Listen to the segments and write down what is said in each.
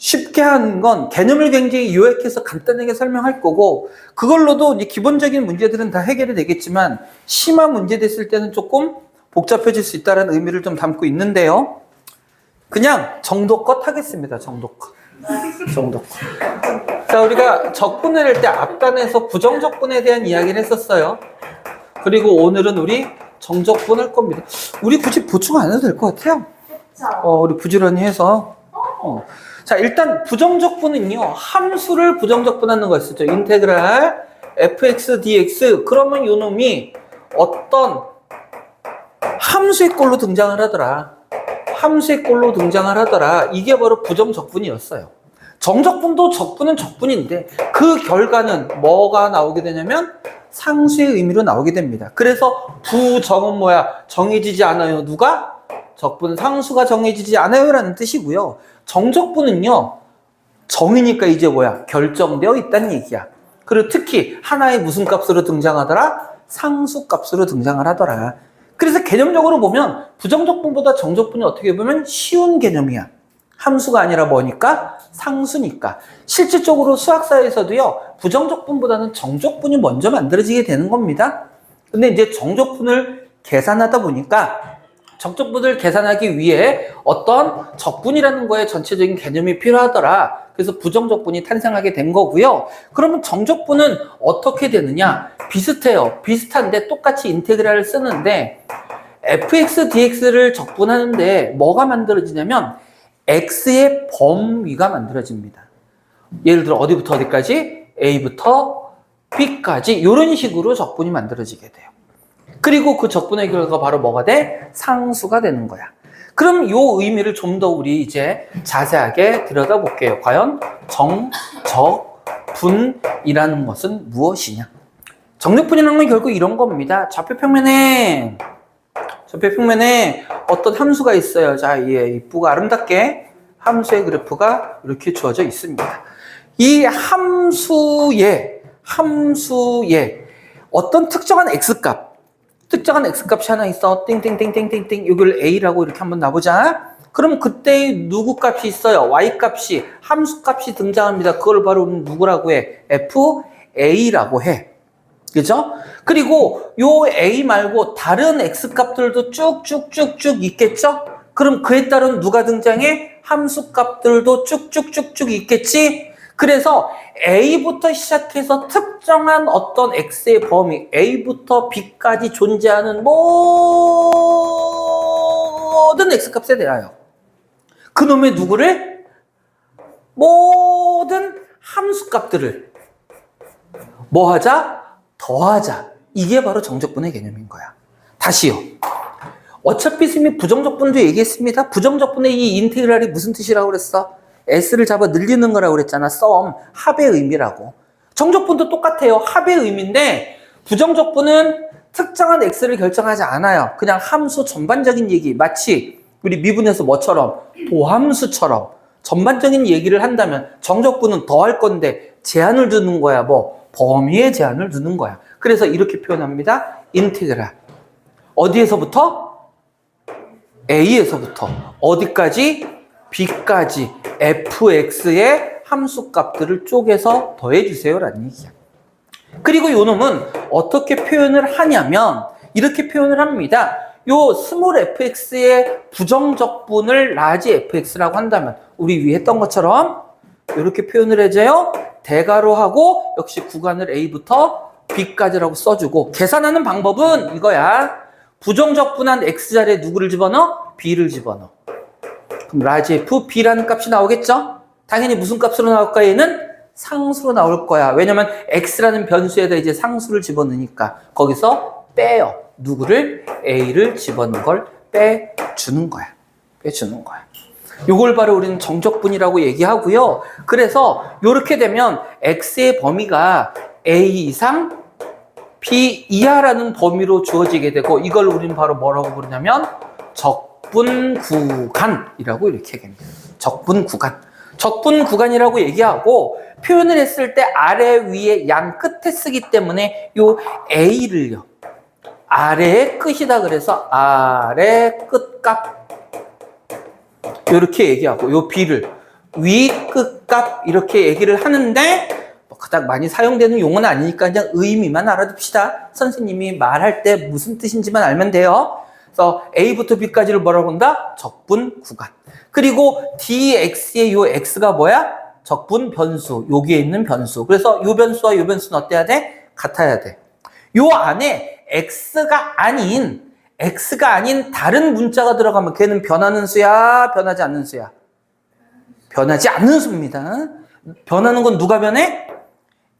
쉽게 하는 건 개념을 굉장히 요약해서 간단하게 설명할 거고, 그걸로도 이제 기본적인 문제들은 다 해결이 되겠지만 심한 문제 됐을 때는 조금 복잡해질 수 있다는 의미를 좀 담고 있는데요. 그냥 정도껏 하겠습니다. 정도껏. 자, 우리가 적분을 할 때 앞단에서 부정적분에 대한 이야기를 했었어요. 그리고 오늘은 우리 정적분 할 겁니다. 우리 굳이 보충 안 해도 될 것 같아요. 우리 부지런히 해서. 자, 일단 부정적분은요, 함수를 부정적분하는 거 있었죠. 인테그랄 fx dx. 그러면 요 놈이 어떤 함수의 꼴로 등장을 하더라. 함수의 꼴로 등장을 하더라. 이게 바로 부정적분이었어요. 정적분도 적분은 적분인데 그 결과는 뭐가 나오게 되냐면 상수의 의미로 나오게 됩니다. 그래서 부정은 뭐야? 정해지지 않아요. 누가? 적분 상수가 정해지지 않아요 라는 뜻이고요. 정적분은요, 정이니까 이제 뭐야? 결정되어 있다는 얘기야. 그리고 특히 하나의 무슨 값으로 등장하더라? 상수 값으로 등장을 하더라. 그래서 개념적으로 보면 부정적분보다 정적분이 어떻게 보면 쉬운 개념이야. 함수가 아니라 뭐니까? 상수니까. 실질적으로 수학사에서도요, 부정적분보다는 정적분이 먼저 만들어지게 되는 겁니다. 근데 이제 정적분을 계산하다 보니까 정적분을 계산하기 위해 어떤 적분이라는 거에 전체적인 개념이 필요하더라. 그래서 부정적분이 탄생하게 된 거고요. 그러면 정적분은 어떻게 되느냐? 비슷해요. 비슷한데 똑같이 인테그랄을 쓰는데 fx, dx를 적분하는데 뭐가 만들어지냐면 x의 범위가 만들어집니다. 예를 들어 어디부터 어디까지? a부터 b까지 이런 식으로 적분이 만들어지게 돼요. 그리고 그 적분의 결과가 바로 뭐가 돼? 상수가 되는 거야. 그럼 요 의미를 좀 더 우리 이제 자세하게 들여다볼게요. 과연 정, 적, 분이라는 것은 무엇이냐? 정적분이라는 건 결국 이런 겁니다. 좌표평면에 어떤 함수가 있어요. 자, 이쁘고 아름답게 함수의 그래프가 이렇게 주어져 있습니다. 이 함수에 어떤 특정한 x값이 하나 있어. 띵띵띵띵띵띵. 이걸 a라고 이렇게 한번 놔보자. 그럼 그때 누구 값이 있어요? y값이, 함수값이 등장합니다. 그걸 바로 우리는 누구라고 해? fa라고 해. 그죠? 그리고 요 a 말고 다른 x값들도 쭉쭉쭉쭉 있겠죠? 그럼 그에 따른 누가 등장해? 함수값들도 쭉쭉쭉쭉 있겠지? 그래서 a부터 시작해서 특정한 어떤 x의 범위, a부터 b까지 존재하는 모든 x값에 대하여 그놈의 누구를? 모든 함수값들을 뭐 하자? 더하자. 이게 바로 정적분의 개념인 거야. 다시요. 어차피 스미 부정적분도 얘기했습니다. 부정적분의 이 인테그랄이 무슨 뜻이라고 그랬어? s를 잡아 늘리는 거라고 그랬잖아. 썸, 합의 의미라고. 정적분도 똑같아요. 합의 의미인데 부정적분은 특정한 x를 결정하지 않아요. 그냥 함수 전반적인 얘기. 마치 우리 미분에서 뭐처럼? 도함수처럼 전반적인 얘기를 한다면 정적분은 더할 건데 제한을 두는 거야. 뭐? 범위에 제한을 두는 거야. 그래서 이렇게 표현합니다. 인테그랄. 어디에서부터? a에서부터 어디까지? b까지 fx의 함수값들을 쪼개서 더해주세요 라는 얘기야. 그리고 요 놈은 어떻게 표현을 하냐면 이렇게 표현을 합니다. 요 스몰 fx의 부정적분을 라지 fx라고 한다면 우리 위에 했던 것처럼 이렇게 표현을 해줘요. 대괄호 하고 역시 구간을 a부터 b까지라고 써주고 계산하는 방법은 이거야. 부정적분한 x자리에 누구를 집어넣어? b를 집어넣어. 그럼 라지 f, b라는 값이 나오겠죠? 당연히 무슨 값으로 나올까? 얘는 상수로 나올 거야. 왜냐면 x라는 변수에다 이제 상수를 집어넣으니까 거기서 빼요. 누구를? a를 집어넣은 걸 빼주는 거야. 요걸 바로 우리는 정적분이라고 얘기하고요. 그래서 요렇게 되면 x의 범위가 a 이상 b 이하라는 범위로 주어지게 되고 이걸 우리는 바로 뭐라고 부르냐면 적분 구간이라고 이렇게 얘기합니다. 적분 구간이라고 얘기하고 표현을 했을 때 아래 위에 양 끝에 쓰기 때문에 요 a를요. 아래의 끝이다 그래서 아래 끝값 이렇게 얘기하고 요 b를 위 끝값 이렇게 얘기를 하는데 뭐 그닥 많이 사용되는 용어는 아니니까 그냥 의미만 알아둡시다. 선생님이 말할 때 무슨 뜻인지만 알면 돼요. 그래서 A부터 B까지를 뭐라고 한다? 적분 구간. 그리고 dx의 요 x가 뭐야? 적분 변수. 여기에 있는 변수. 그래서 요 변수와 요 변수는 어때야 돼? 같아야 돼. 요 안에 x가 아닌 다른 문자가 들어가면 걔는 변하는 수야, 변하지 않는 수야? 변하지 않는 수입니다. 변하는 건 누가 변해?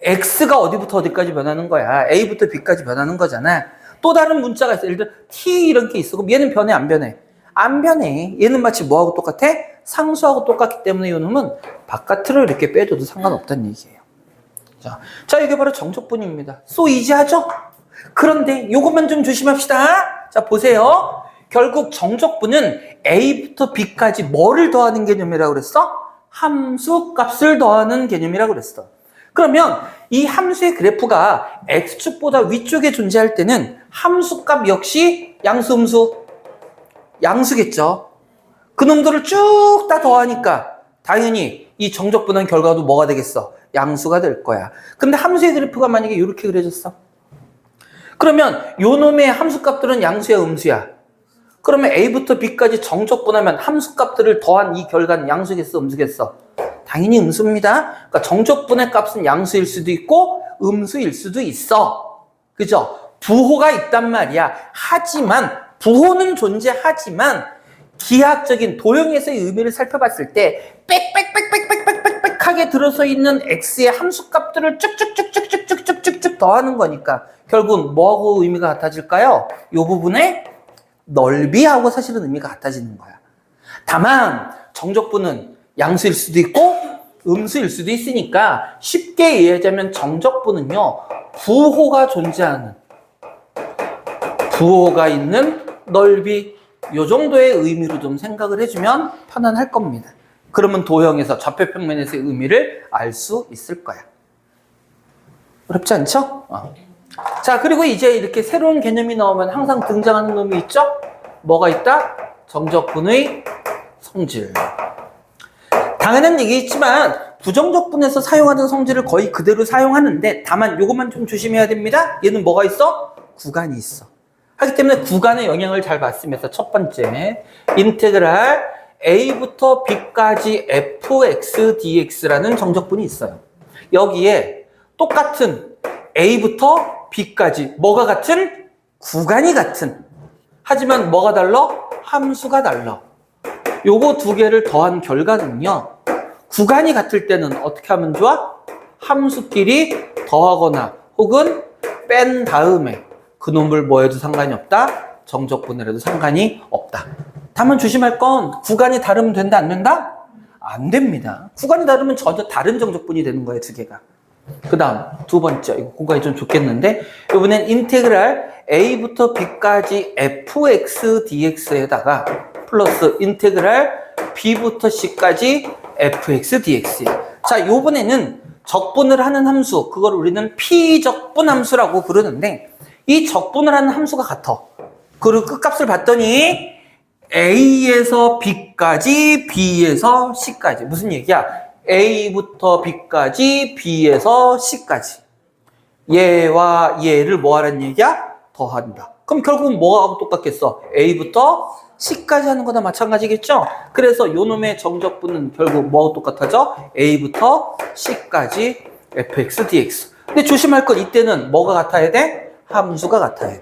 x가 어디부터 어디까지 변하는 거야. a부터 b까지 변하는 거잖아. 또 다른 문자가 있어. 예를 들어 t 이런 게 있어. 그럼 얘는 변해, 안 변해? 안 변해. 얘는 마치 뭐하고 똑같아? 상수하고 똑같기 때문에 이놈은 바깥으로 이렇게 빼줘도 상관없다는 얘기예요. 자, 이게 바로 정적분입니다. so easy하죠? 그런데 요것만 좀 조심합시다. 자, 보세요. 결국 정적분은 A부터 B까지 뭐를 더하는 개념이라고 그랬어? 함수 값을 더하는 개념이라고 그랬어. 그러면 이 함수의 그래프가 X축보다 위쪽에 존재할 때는 함수값 역시 양수, 음수? 양수겠죠. 그놈들을 쭉 다 더하니까 당연히 이 정적분한 결과도 뭐가 되겠어? 양수가 될 거야. 근데 함수의 그래프가 만약에 이렇게 그려졌어. 그러면 요 놈의 함수값들은 양수야, 음수야? 그러면 A부터 B까지 정적분하면 함수값들을 더한 이 결과는 양수겠어, 음수겠어? 당연히 음수입니다. 그러니까 정적분의 값은 양수일 수도 있고 음수일 수도 있어. 그죠? 부호가 있단 말이야. 하지만 부호는 존재하지만 기하학적인 도형에서의 의미를 살펴봤을 때 빽빽빽빽빽빽빽빽하게 들어서 있는 x의 함수값들을 쭉쭉쭉쭉쭉쭉쭉쭉 더하는 거니까 결국 뭐하고 의미가 같아질까요? 이 부분의 넓이하고 사실은 의미가 같아지는 거야. 다만 정적분은 양수일 수도 있고 음수일 수도 있으니까 쉽게 이해하자면 정적분은요 부호가 존재하는 부호가 있는 넓이 요 정도의 의미로 좀 생각을 해주면 편안할 겁니다. 그러면 도형에서 좌표평면에서의 의미를 알 수 있을 거야. 어렵지 않죠? 자, 그리고 이제 이렇게 새로운 개념이 나오면 항상 등장하는 놈이 있죠? 뭐가 있다? 정적분의 성질. 당연한 얘기있지만 부정적분에서 사용하던 성질을 거의 그대로 사용하는데 다만 요것만 좀 조심해야 됩니다. 얘는 뭐가 있어? 구간이 있어. 하기 때문에 구간의 영향을 잘 받습니다. 첫 번째, 인테그랄 A부터 B까지 fx dx라는 정적분이 있어요. 여기에 똑같은 A부터 B까지 뭐가 같은? 구간이 같은. 하지만 뭐가 달라? 함수가 달라. 요거 두 개를 더한 결과는요. 구간이 같을 때는 어떻게 하면 좋아? 함수끼리 더하거나 혹은 뺀 다음에 그놈을 뭐 해도 상관이 없다? 정적분해라도 상관이 없다. 다만 조심할 건 구간이 다르면 된다, 안 된다? 안 됩니다. 구간이 다르면 전혀 다른 정적분이 되는 거예요, 두 개가. 그 다음 두 번째, 이거 공간이 좀 좁겠는데 이번엔 인테그랄 A부터 B까지 fx dx에다가 플러스 인테그랄 B부터 C까지 fx dx. 자, 요번에는 적분을 하는 함수, 그걸 우리는 피적분 함수라고 부르는데 이 적분을 하는 함수가 같아. 그리고 끝값을 봤더니 A에서 B까지, B에서 C까지. 무슨 얘기야? A부터 B까지, B에서 C까지. 얘와 얘를 뭐 하라는 얘기야? 더한다. 그럼 결국은 뭐하고 똑같겠어? A부터 C까지 하는 거나 마찬가지겠죠? 그래서 요 놈의 정적분은 결국 뭐하고 똑같아져? A부터 C까지 fx dx. 근데 조심할 건 이때는 뭐가 같아야 돼? 함수가 같아야 돼.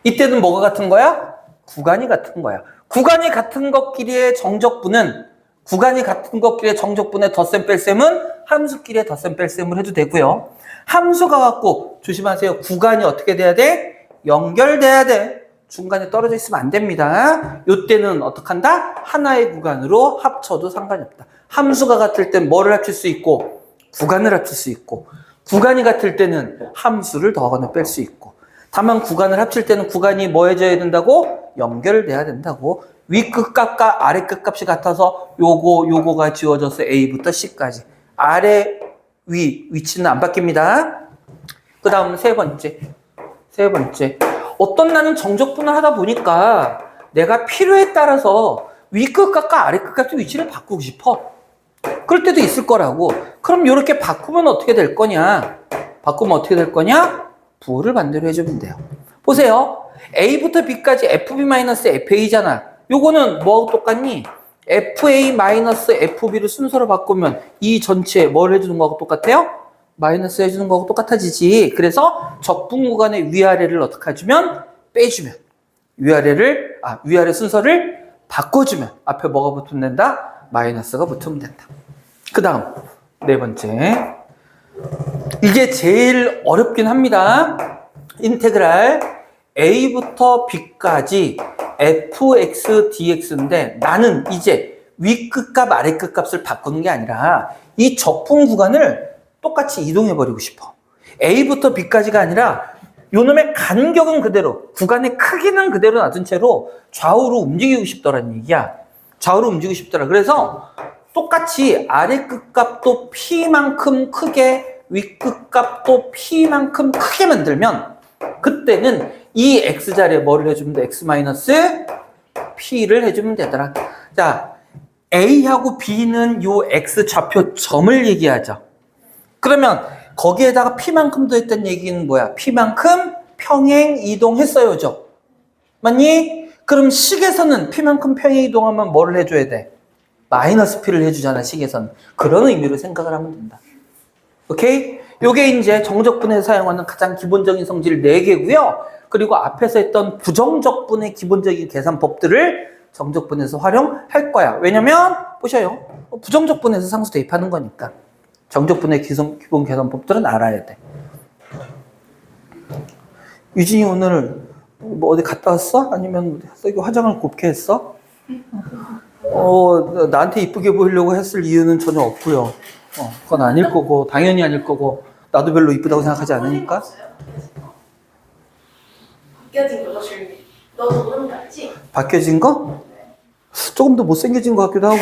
이때는 뭐가 같은 거야? 구간이 같은 거야. 구간이 같은 것끼리의 정적분은 구간이 같은 것끼리의 정적분의 덧셈 뺄셈은 함수끼리의 덧셈 뺄셈을 해도 되고요. 함수가 같고 조심하세요. 구간이 어떻게 돼야 돼? 연결돼야 돼. 중간에 떨어져 있으면 안 됩니다. 이때는 어떻게 한다? 하나의 구간으로 합쳐도 상관이 없다. 함수가 같을 땐 뭐를 합칠 수 있고 구간을 합칠 수 있고 구간이 같을 때는 함수를 더하거나 뺄 수 있고 다만 구간을 합칠 때는 구간이 뭐 해줘야 된다고? 연결돼야 된다고. 위 끝값과 아래 끝값이 같아서 요거가 지워져서 A부터 C까지. 아래 위치는 안 바뀝니다. 그 다음 세 번째. 어떤 나는 정적분을 하다 보니까 내가 필요에 따라서 위 끝값과 아래 끝값의 위치를 바꾸고 싶어. 그럴 때도 있을 거라고. 그럼 이렇게 바꾸면 어떻게 될 거냐? 바꾸면 어떻게 될 거냐? 부호를 반대로 해주면 돼요. 보세요. A부터 B까지 FB-FA잖아. 요거는 뭐하고 똑같니? FA-FB를 순서로 바꾸면 이 전체에 뭘 해주는 거하고 똑같아요? 마이너스 해주는 거하고 똑같아지지. 그래서 적분 구간의 위아래를 어떻게 해주면? 빼주면. 위아래 순서를 바꿔주면 앞에 뭐가 붙으면 된다? 마이너스가 붙으면 된다. 그 다음 네 번째, 이게 제일 어렵긴 합니다. 인테그랄 A부터 B까지 fx dx인데 나는 이제 위 끝값 아래 끝값을 바꾸는 게 아니라 이 적분 구간을 똑같이 이동해 버리고 싶어. A부터 B까지가 아니라 요놈의 간격은 그대로, 구간의 크기는 그대로 놔둔 채로 좌우로 움직이고 싶더라는 얘기야. 좌우로 움직이고 싶더라. 그래서 똑같이 아래 끝값도 P만큼 크게, 위 끝값도 P만큼 크게 만들면 그때는 이 X자리에 뭐를 해주면 돼? X-P를 해주면 되더라. 자, A하고 B는 요 X 좌표 점을 얘기하죠. 그러면 거기에다가 P만큼 더했다는 얘기는 뭐야? P만큼 평행 이동했어요죠. 맞니? 그럼 식에서는 P만큼 평행 이동하면 뭐를 해줘야 돼? 마이너스 P를 해주잖아, 식에서는. 그런 의미로 생각을 하면 된다. 오케이? 요게 이제 정적분에서 사용하는 가장 기본적인 성질 4개고요. 그리고 앞에서 했던 부정적분의 기본적인 계산법들을 정적분에서 활용할 거야. 왜냐면 보셔요. 부정적분에서 상수 대입하는 거니까. 정적분의 기본 계산법들은 알아야 돼. 유진이 오늘 뭐 어디 갔다 왔어? 아니면 화장을 곱게 했어? 나한테 이쁘게 보이려고 했을 이유는 전혀 없고요. 그건 아닐 거고, 당연히 아닐 거고, 나도 별로 이쁘다고 생각하지 않으니까. 바뀌어진 거 너도 모르는 거 알지? 바뀌어진 거? 조금 더 못생겨진 것 같기도 하고.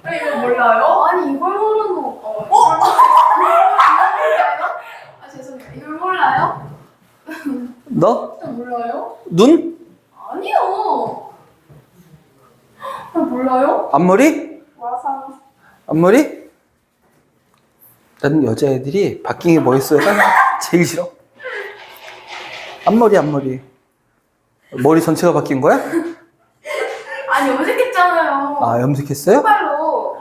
아니 이걸 몰라요? 아니 이걸 모르는 거 아 죄송해요. 이걸 몰라요? 너? 몰라요? 눈? 아니요. 몰라요? 앞머리? 와상. 앞머리? 나는 여자애들이 바뀐 게 뭐 있어요? 제일 싫어. 앞머리. 머리 전체가 바뀐 거야? 아니 염색했잖아요. 아, 염색했어요? 정말로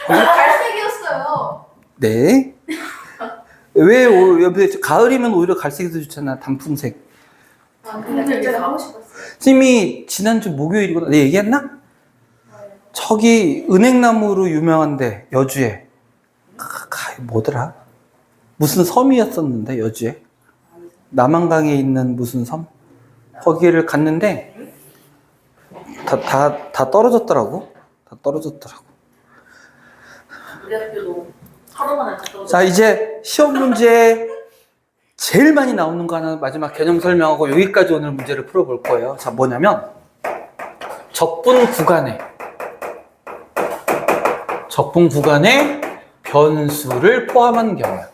갈색이었어요. 네. 왜 염색? 가을이면 오히려 갈색이 더 좋잖아. 단풍색. 아 근데 진짜 하고 싶었어요. 선생님이 지난주 목요일이구나. 내 얘기했나? 저기 은행나무로 유명한데 여주에 뭐더라? 무슨 섬이었었는데 여주에 남한강에 있는 무슨 섬? 거기를 갔는데 다 떨어졌더라고. 다 떨어졌더라고. 우리 학교도 하루만에 다 떨어졌어요. 자, 이제 시험 문제 제일 많이 나오는 거 하나 마지막 개념 설명하고 여기까지 오늘 문제를 풀어볼 거예요. 자, 뭐냐면 적분 구간에 변수를 포함한 경우야.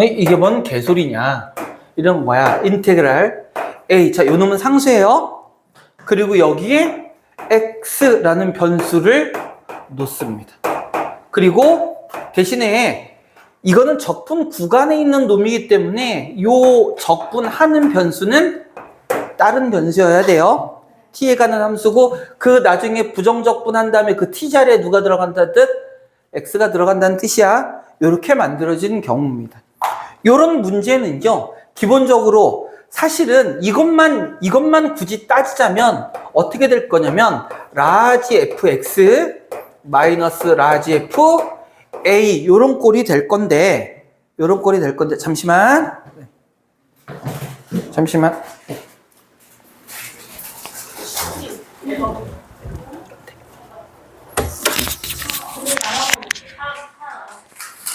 이게 뭔 개소리냐? 이런 뭐야? 인테그랄 A. 자, 요 놈은 상수예요. 그리고 여기에 X라는 변수를 놓습니다. 그리고 대신에 이거는 적분 구간에 있는 놈이기 때문에 요 적분하는 변수는 다른 변수여야 돼요. t에 가는 함수고 그 나중에 부정적분한 다음에 그 t 자리에 누가 들어간다는 뜻? x가 들어간다는 뜻이야. 이렇게 만들어진 경우입니다. 이런 문제는요, 기본적으로 사실은 이것만 굳이 따지자면 어떻게 될 거냐면 라지 fx 마이너스 라지 f a 요런 꼴이 될 건데 잠시만. 대박.